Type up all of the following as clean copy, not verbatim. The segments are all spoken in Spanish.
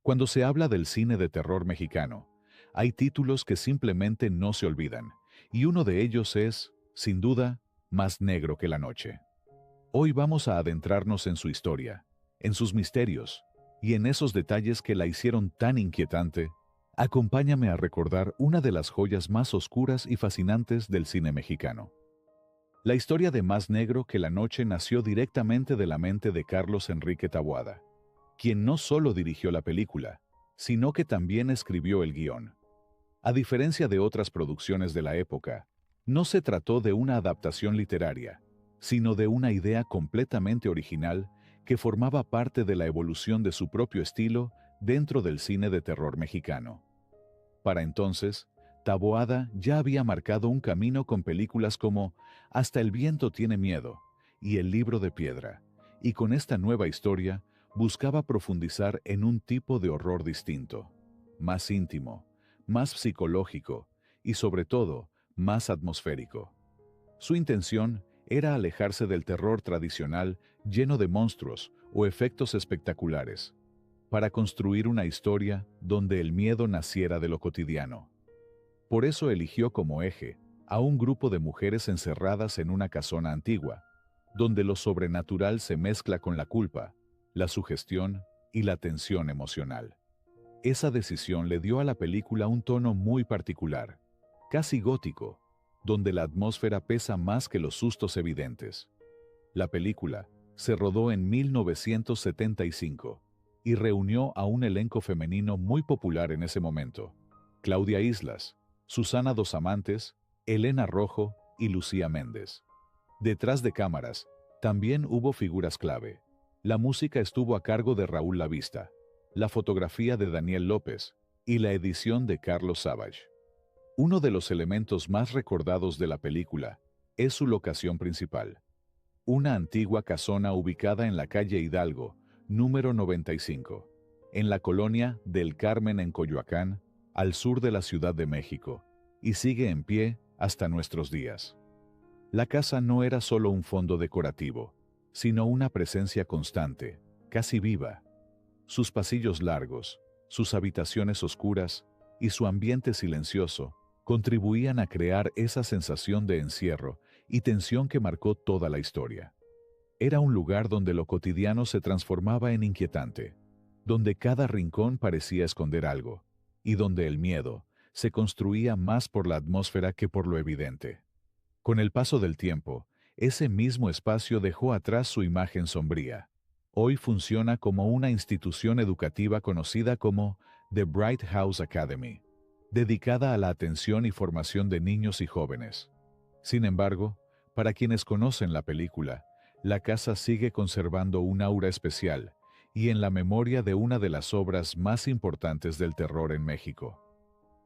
Cuando se habla del cine de terror mexicano, hay títulos que simplemente no se olvidan, y uno de ellos es, sin duda, Más negro que la noche. Hoy vamos a adentrarnos en su historia, en sus misterios, y en esos detalles que la hicieron tan inquietante. Acompáñame a recordar una de las joyas más oscuras y fascinantes del cine mexicano. La historia de Más negro que la noche nació directamente de la mente de Carlos Enrique Taboada, quien no solo dirigió la película, sino que también escribió el guión. A diferencia de otras producciones de la época, no se trató de una adaptación literaria, sino de una idea completamente original que formaba parte de la evolución de su propio estilo dentro del cine de terror mexicano. Para entonces, Taboada ya había marcado un camino con películas como Hasta el viento tiene miedo y El libro de piedra, y con esta nueva historia buscaba profundizar en un tipo de horror distinto, más íntimo, más psicológico y sobre todo, más atmosférico. Su intención era alejarse del terror tradicional lleno de monstruos o efectos espectaculares, para construir una historia donde el miedo naciera de lo cotidiano. Por eso eligió como eje a un grupo de mujeres encerradas en una casona antigua, donde lo sobrenatural se mezcla con la culpa, la sugestión y la tensión emocional. Esa decisión le dio a la película un tono muy particular, casi gótico, donde la atmósfera pesa más que los sustos evidentes. La película se rodó en 1975 y reunió a un elenco femenino muy popular en ese momento: Claudia Islas, Susana Dos Amantes, Elena Rojo y Lucía Méndez. Detrás de cámaras, también hubo figuras clave. La música estuvo a cargo de Raúl Lavista, la fotografía de Daniel López y la edición de Carlos Savage. Uno de los elementos más recordados de la película es su locación principal, una antigua casona ubicada en la calle Hidalgo, número 95, en la colonia del Carmen en Coyoacán, al sur de la Ciudad de México, y sigue en pie hasta nuestros días. La casa no era solo un fondo decorativo, sino una presencia constante, casi viva. Sus pasillos largos, sus habitaciones oscuras y su ambiente silencioso contribuían a crear esa sensación de encierro y tensión que marcó toda la historia. Era un lugar donde lo cotidiano se transformaba en inquietante, donde cada rincón parecía esconder algo, y donde el miedo se construía más por la atmósfera que por lo evidente. Con el paso del tiempo, ese mismo espacio dejó atrás su imagen sombría. Hoy funciona como una institución educativa conocida como The Bright House Academy, dedicada a la atención y formación de niños y jóvenes. Sin embargo, para quienes conocen la película, la casa sigue conservando un aura especial y en la memoria de una de las obras más importantes del terror en México.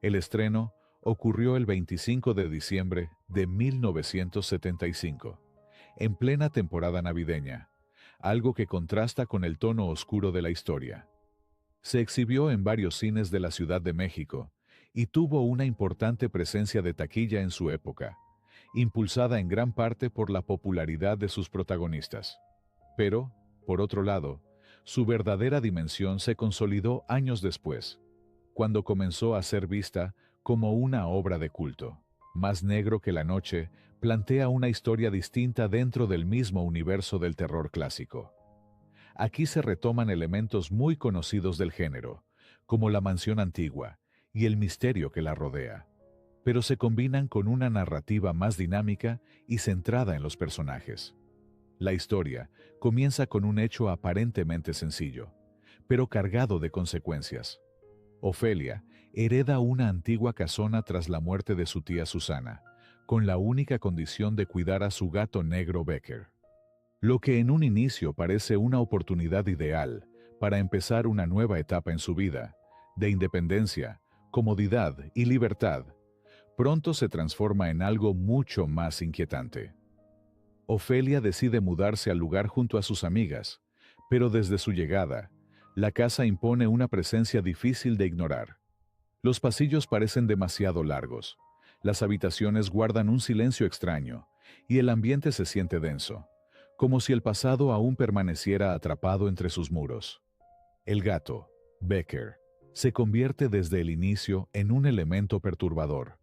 El estreno ocurrió el 25 de diciembre de 1975, en plena temporada navideña, algo que contrasta con el tono oscuro de la historia. Se exhibió en varios cines de la Ciudad de México y tuvo una importante presencia de taquilla en su época, impulsada en gran parte por la popularidad de sus protagonistas. Pero, por otro lado, su verdadera dimensión se consolidó años después, cuando comenzó a ser vista como una obra de culto. Más negro que la noche plantea una historia distinta dentro del mismo universo del terror clásico. Aquí se retoman elementos muy conocidos del género, como la mansión antigua y el misterio que la rodea, pero se combinan con una narrativa más dinámica y centrada en los personajes. La historia comienza con un hecho aparentemente sencillo, pero cargado de consecuencias. Ofelia hereda una antigua casona tras la muerte de su tía Susana, con la única condición de cuidar a su gato negro Becker. Lo que en un inicio parece una oportunidad ideal para empezar una nueva etapa en su vida, de independencia, comodidad y libertad, pronto se transforma en algo mucho más inquietante. Ofelia decide mudarse al lugar junto a sus amigas, pero desde su llegada, la casa impone una presencia difícil de ignorar. Los pasillos parecen demasiado largos, las habitaciones guardan un silencio extraño, y el ambiente se siente denso, como si el pasado aún permaneciera atrapado entre sus muros. El gato, Becker, se convierte desde el inicio en un elemento perturbador.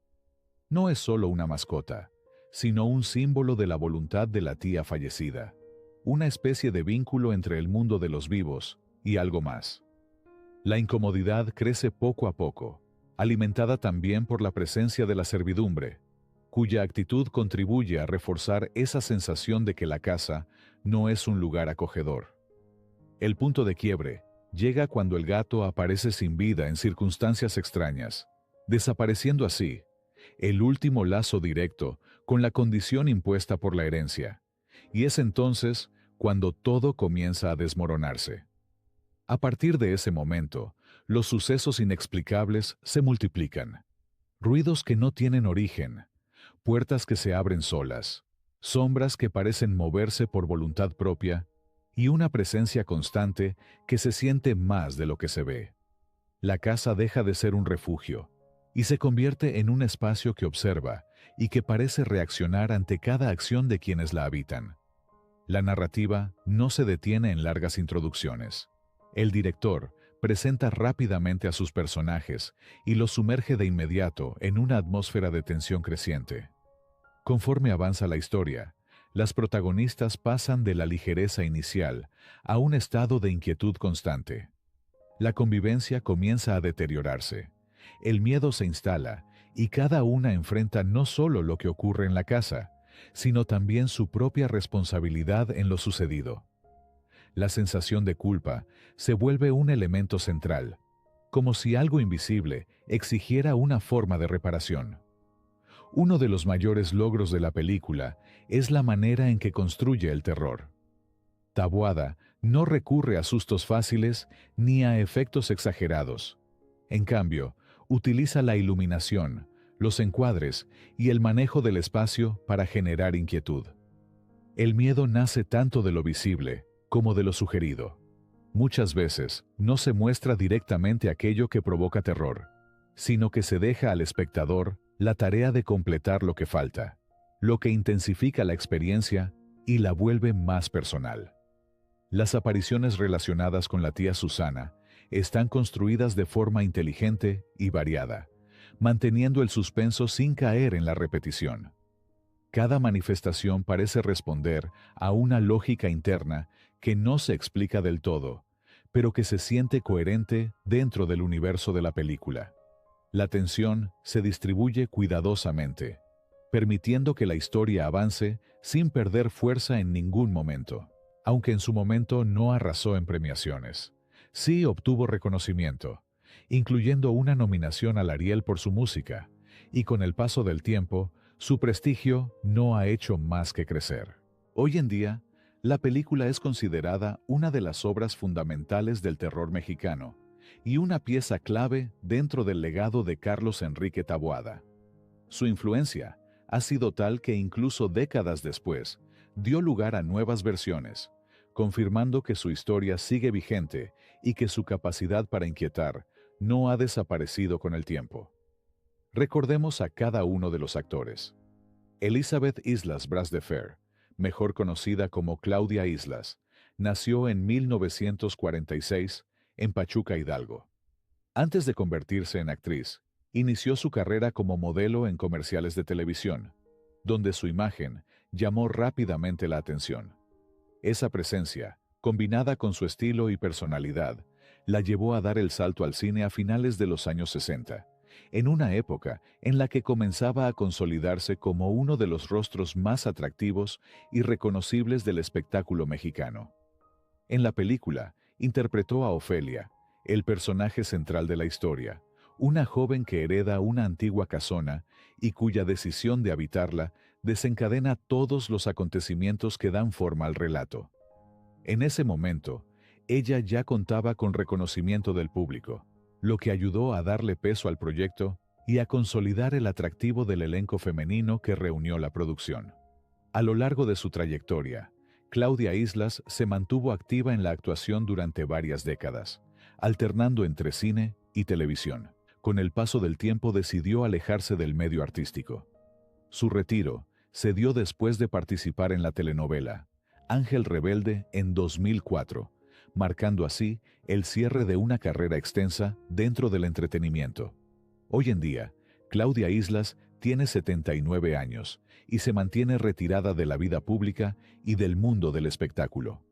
No es solo una mascota, sino un símbolo de la voluntad de la tía fallecida, una especie de vínculo entre el mundo de los vivos y algo más. La incomodidad crece poco a poco, alimentada también por la presencia de la servidumbre, cuya actitud contribuye a reforzar esa sensación de que la casa no es un lugar acogedor. El punto de quiebre llega cuando el gato aparece sin vida en circunstancias extrañas, desapareciendo así el último lazo directo con la condición impuesta por la herencia, y es entonces cuando todo comienza a desmoronarse. A partir de ese momento, los sucesos inexplicables se multiplican. Ruidos que no tienen origen, puertas que se abren solas, sombras que parecen moverse por voluntad propia y una presencia constante que se siente más de lo que se ve. La casa deja de ser un refugio y se convierte en un espacio que observa y que parece reaccionar ante cada acción de quienes la habitan. La narrativa no se detiene en largas introducciones. El director presenta rápidamente a sus personajes y los sumerge de inmediato en una atmósfera de tensión creciente. Conforme avanza la historia, las protagonistas pasan de la ligereza inicial a un estado de inquietud constante. La convivencia comienza a deteriorarse, el miedo se instala y cada una enfrenta no solo lo que ocurre en la casa, sino también su propia responsabilidad en lo sucedido. La sensación de culpa se vuelve un elemento central, como si algo invisible exigiera una forma de reparación. Uno de los mayores logros de la película es la manera en que construye el terror. Taboada no recurre a sustos fáciles ni a efectos exagerados. En cambio, utiliza la iluminación, los encuadres y el manejo del espacio para generar inquietud. El miedo nace tanto de lo visible como de lo sugerido. Muchas veces no se muestra directamente aquello que provoca terror, sino que se deja al espectador la tarea de completar lo que falta, lo que intensifica la experiencia y la vuelve más personal. Las apariciones relacionadas con la tía Susana están construidas de forma inteligente y variada, manteniendo el suspenso sin caer en la repetición. Cada manifestación parece responder a una lógica interna que no se explica del todo, pero que se siente coherente dentro del universo de la película. La tensión se distribuye cuidadosamente, permitiendo que la historia avance sin perder fuerza en ningún momento. Aunque en su momento no arrasó en premiaciones, sí obtuvo reconocimiento, incluyendo una nominación al Ariel por su música, y con el paso del tiempo, su prestigio no ha hecho más que crecer. Hoy en día, la película es considerada una de las obras fundamentales del terror mexicano y una pieza clave dentro del legado de Carlos Enrique Taboada. Su influencia ha sido tal que incluso décadas después dio lugar a nuevas versiones, confirmando que su historia sigue vigente y que su capacidad para inquietar no ha desaparecido con el tiempo. Recordemos a cada uno de los actores. Elizabeth Islas Bras de Fer, mejor conocida como Claudia Islas, nació en 1946 en Pachuca, Hidalgo. Antes de convertirse en actriz, inició su carrera como modelo en comerciales de televisión, donde su imagen llamó rápidamente la atención. Esa presencia, combinada con su estilo y personalidad, la llevó a dar el salto al cine a finales de los años 60, en una época en la que comenzaba a consolidarse como uno de los rostros más atractivos y reconocibles del espectáculo mexicano. En la película, interpretó a Ofelia, el personaje central de la historia, una joven que hereda una antigua casona y cuya decisión de habitarla desencadena todos los acontecimientos que dan forma al relato. En ese momento, ella ya contaba con reconocimiento del público, lo que ayudó a darle peso al proyecto y a consolidar el atractivo del elenco femenino que reunió la producción. A lo largo de su trayectoria, Claudia Islas se mantuvo activa en la actuación durante varias décadas, alternando entre cine y televisión. Con el paso del tiempo decidió alejarse del medio artístico. Su retiro se dio después de participar en la telenovela Ángel Rebelde en 2004, marcando así el cierre de una carrera extensa dentro del entretenimiento. Hoy en día, Claudia Islas tiene 79 años y se mantiene retirada de la vida pública y del mundo del espectáculo.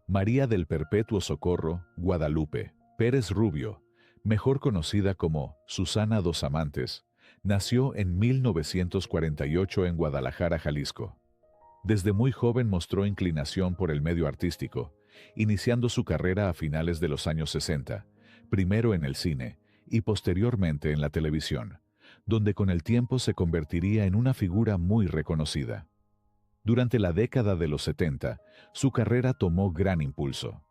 María del Perpetuo Socorro Guadalupe Pérez Rubio, mejor conocida como Susana Dos Amantes, nació en 1948 en Guadalajara, Jalisco. Desde muy joven mostró inclinación por el medio artístico, iniciando su carrera a finales de los años 60, primero en el cine y posteriormente en la televisión, donde con el tiempo se convertiría en una figura muy reconocida. Durante la década de los 70, su carrera tomó gran impulso.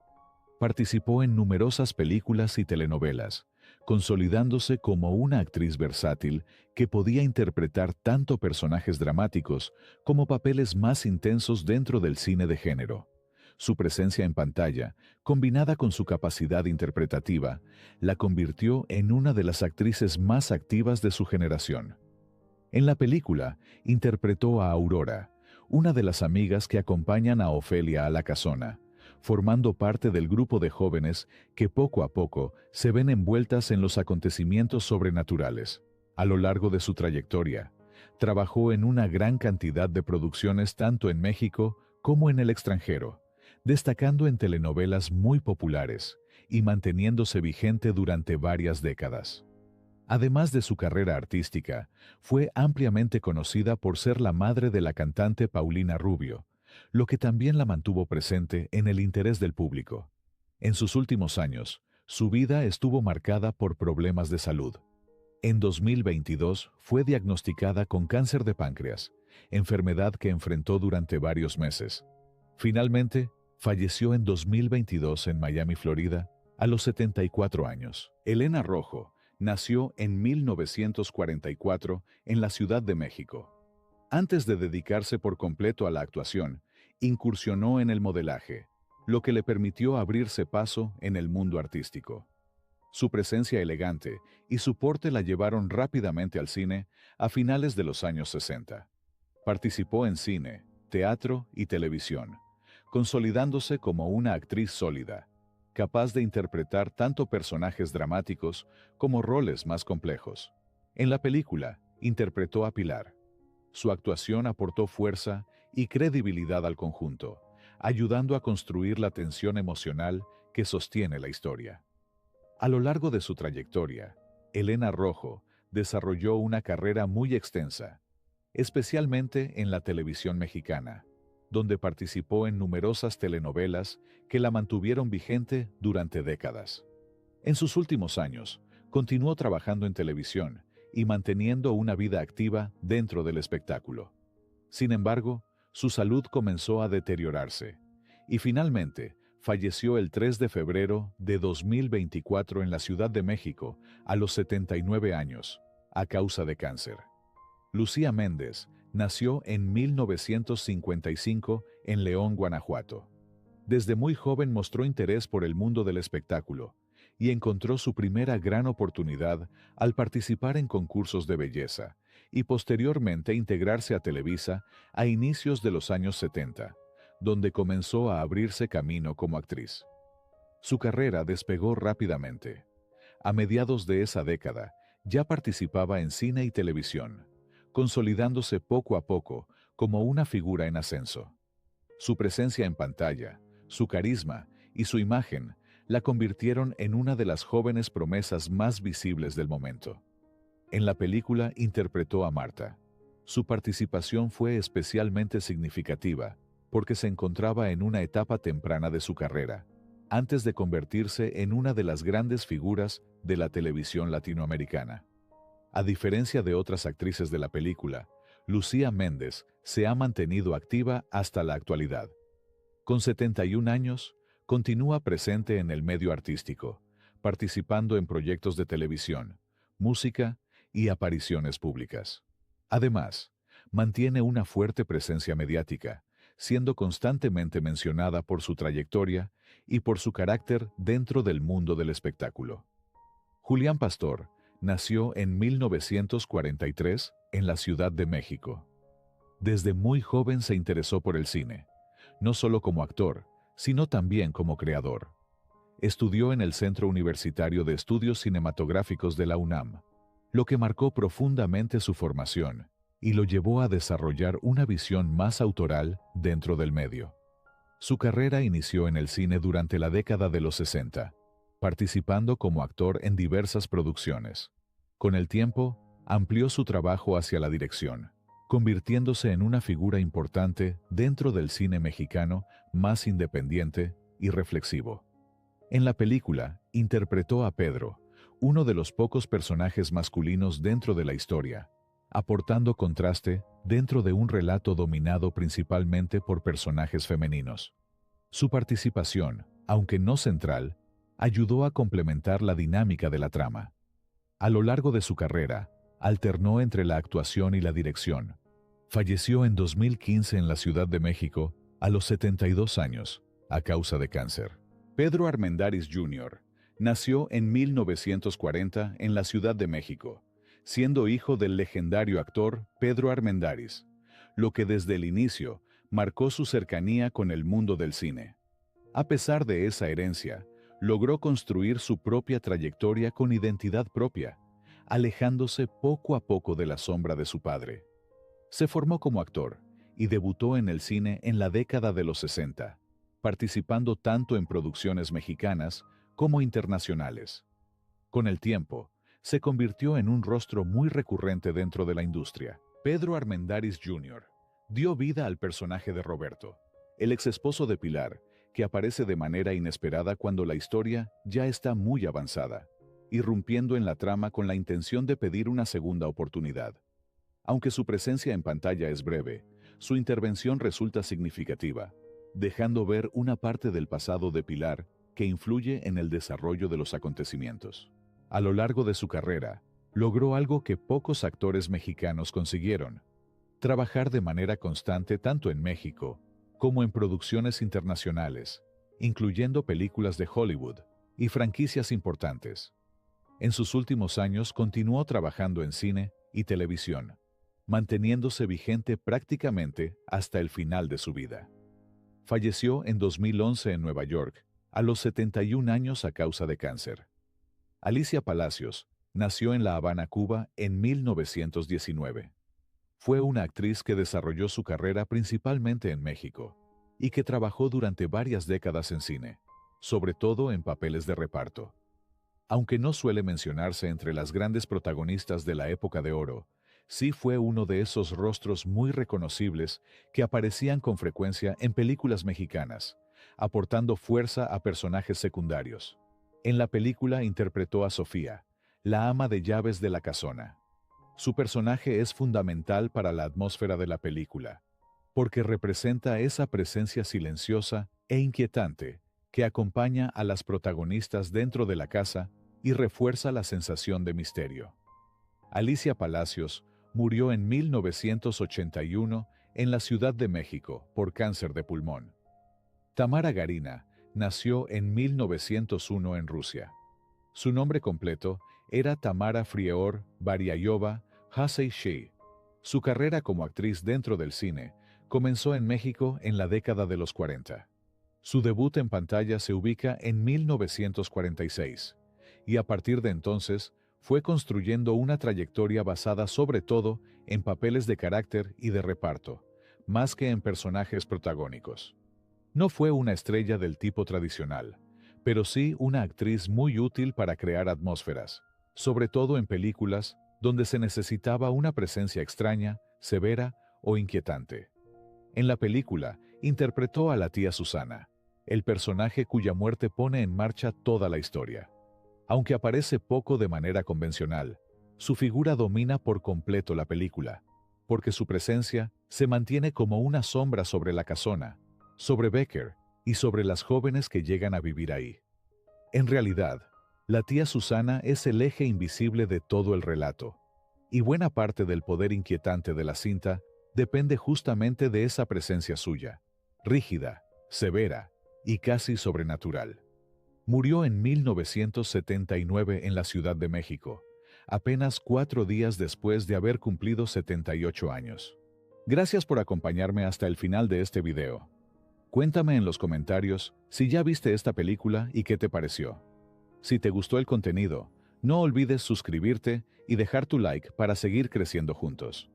Participó en numerosas películas y telenovelas, consolidándose como una actriz versátil que podía interpretar tanto personajes dramáticos como papeles más intensos dentro del cine de género. Su presencia en pantalla, combinada con su capacidad interpretativa, la convirtió en una de las actrices más activas de su generación. En la película, interpretó a Aurora, una de las amigas que acompañan a Ofelia a la casona, formando parte del grupo de jóvenes que poco a poco se ven envueltas en los acontecimientos sobrenaturales. A lo largo de su trayectoria, trabajó en una gran cantidad de producciones tanto en México como en el extranjero, destacando en telenovelas muy populares y manteniéndose vigente durante varias décadas. Además de su carrera artística, fue ampliamente conocida por ser la madre de la cantante Paulina Rubio, lo que también la mantuvo presente en el interés del público. En sus últimos años, su vida estuvo marcada por problemas de salud. En 2022 fue diagnosticada con cáncer de páncreas, enfermedad que enfrentó durante varios meses. Finalmente, falleció en 2022 en Miami, Florida, a los 74 años. Elena Rojo nació en 1944 en la Ciudad de México. Antes de dedicarse por completo a la actuación, incursionó en el modelaje, lo que le permitió abrirse paso en el mundo artístico. Su presencia elegante y su porte la llevaron rápidamente al cine a finales de los años 60. Participó en cine, teatro y televisión, consolidándose como una actriz sólida, capaz de interpretar tanto personajes dramáticos como roles más complejos. En la película, interpretó a Pilar. Su actuación aportó fuerza y credibilidad al conjunto, ayudando a construir la tensión emocional que sostiene la historia. A lo largo de su trayectoria, Elena Rojo desarrolló una carrera muy extensa, especialmente en la televisión mexicana, donde participó en numerosas telenovelas que la mantuvieron vigente durante décadas. En sus últimos años, continuó trabajando en televisión y manteniendo una vida activa dentro del espectáculo. Sin embargo, su salud comenzó a deteriorarse y finalmente falleció el 3 de febrero de 2024 en la Ciudad de México a los 79 años, a causa de cáncer. Lucía Méndez nació en 1955 en León, Guanajuato. Desde muy joven mostró interés por el mundo del espectáculo y encontró su primera gran oportunidad al participar en concursos de belleza y posteriormente integrarse a Televisa a inicios de los años 70, donde comenzó a abrirse camino como actriz. Su carrera despegó rápidamente. A mediados de esa década, ya participaba en cine y televisión, consolidándose poco a poco como una figura en ascenso. Su presencia en pantalla, su carisma y su imagen la convirtieron en una de las jóvenes promesas más visibles del momento. En la película interpretó a Marta. Su participación fue especialmente significativa porque se encontraba en una etapa temprana de su carrera, antes de convertirse en una de las grandes figuras de la televisión latinoamericana. A diferencia de otras actrices de la película, Lucía Méndez se ha mantenido activa hasta la actualidad. Con 71 años, continúa presente en el medio artístico, participando en proyectos de televisión, música y apariciones públicas. Además, mantiene una fuerte presencia mediática, siendo constantemente mencionada por su trayectoria y por su carácter dentro del mundo del espectáculo. Julián Pastor nació en 1943 en la Ciudad de México. Desde muy joven se interesó por el cine, no solo como actor, sino también como creador. Estudió en el Centro Universitario de Estudios Cinematográficos de la UNAM, lo que marcó profundamente su formación y lo llevó a desarrollar una visión más autoral dentro del medio. Su carrera inició en el cine durante la década de los 60, participando como actor en diversas producciones. Con el tiempo, amplió su trabajo hacia la dirección, convirtiéndose en una figura importante dentro del cine mexicano más independiente y reflexivo. En la película, interpretó a Pedro, uno de los pocos personajes masculinos dentro de la historia, aportando contraste dentro de un relato dominado principalmente por personajes femeninos. Su participación, aunque no central, ayudó a complementar la dinámica de la trama. A lo largo de su carrera, alternó entre la actuación y la dirección. Falleció en 2015 en la Ciudad de México, a los 72 años, a causa de cáncer. Pedro Armendáriz Jr. nació en 1940 en la Ciudad de México, siendo hijo del legendario actor Pedro Armendáriz, lo que desde el inicio marcó su cercanía con el mundo del cine. A pesar de esa herencia, logró construir su propia trayectoria con identidad propia, alejándose poco a poco de la sombra de su padre. Se formó como actor y debutó en el cine en la década de los 60, participando tanto en producciones mexicanas como internacionales. Con el tiempo, se convirtió en un rostro muy recurrente dentro de la industria. Pedro Armendáriz Jr. dio vida al personaje de Roberto, el exesposo de Pilar, que aparece de manera inesperada cuando la historia ya está muy avanzada, irrumpiendo en la trama con la intención de pedir una segunda oportunidad. Aunque su presencia en pantalla es breve, su intervención resulta significativa, dejando ver una parte del pasado de Pilar que influye en el desarrollo de los acontecimientos. A lo largo de su carrera, logró algo que pocos actores mexicanos consiguieron: trabajar de manera constante tanto en México como en producciones internacionales, incluyendo películas de Hollywood y franquicias importantes. En sus últimos años continuó trabajando en cine y televisión, manteniéndose vigente prácticamente hasta el final de su vida. Falleció en 2011 en Nueva York, a los 71 años a causa de cáncer. Alicia Palacios nació en La Habana, Cuba, en 1919. Fue una actriz que desarrolló su carrera principalmente en México y que trabajó durante varias décadas en cine, sobre todo en papeles de reparto. Aunque no suele mencionarse entre las grandes protagonistas de la época de oro, sí fue uno de esos rostros muy reconocibles que aparecían con frecuencia en películas mexicanas, aportando fuerza a personajes secundarios. En la película interpretó a Sofía, la ama de llaves de la casona. Su personaje es fundamental para la atmósfera de la película, porque representa esa presencia silenciosa e inquietante que acompaña a las protagonistas dentro de la casa y refuerza la sensación de misterio. Alicia Palacios murió en 1981 en la Ciudad de México por cáncer de pulmón. Tamara Garina nació en 1901 en Rusia. Su nombre completo era Tamara Frieor Bariayova Hasei-Shi. Su carrera como actriz dentro del cine comenzó en México en la década de los 40. Su debut en pantalla se ubica en 1946, y a partir de entonces fue construyendo una trayectoria basada sobre todo en papeles de carácter y de reparto, más que en personajes protagónicos. No fue una estrella del tipo tradicional, pero sí una actriz muy útil para crear atmósferas, sobre todo en películas donde se necesitaba una presencia extraña, severa o inquietante. En la película, interpretó a la tía Susana, el personaje cuya muerte pone en marcha toda la historia. Aunque aparece poco de manera convencional, su figura domina por completo la película, porque su presencia se mantiene como una sombra sobre la casona, sobre Becker y sobre las jóvenes que llegan a vivir ahí. En realidad, la tía Susana es el eje invisible de todo el relato, y buena parte del poder inquietante de la cinta depende justamente de esa presencia suya, rígida, severa y casi sobrenatural. Murió en 1979 en la Ciudad de México, apenas 4 días después de haber cumplido 78 años. Gracias por acompañarme hasta el final de este video. Cuéntame en los comentarios si ya viste esta película y qué te pareció. Si te gustó el contenido, no olvides suscribirte y dejar tu like para seguir creciendo juntos.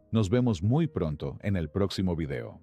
Nos vemos muy pronto en el próximo video.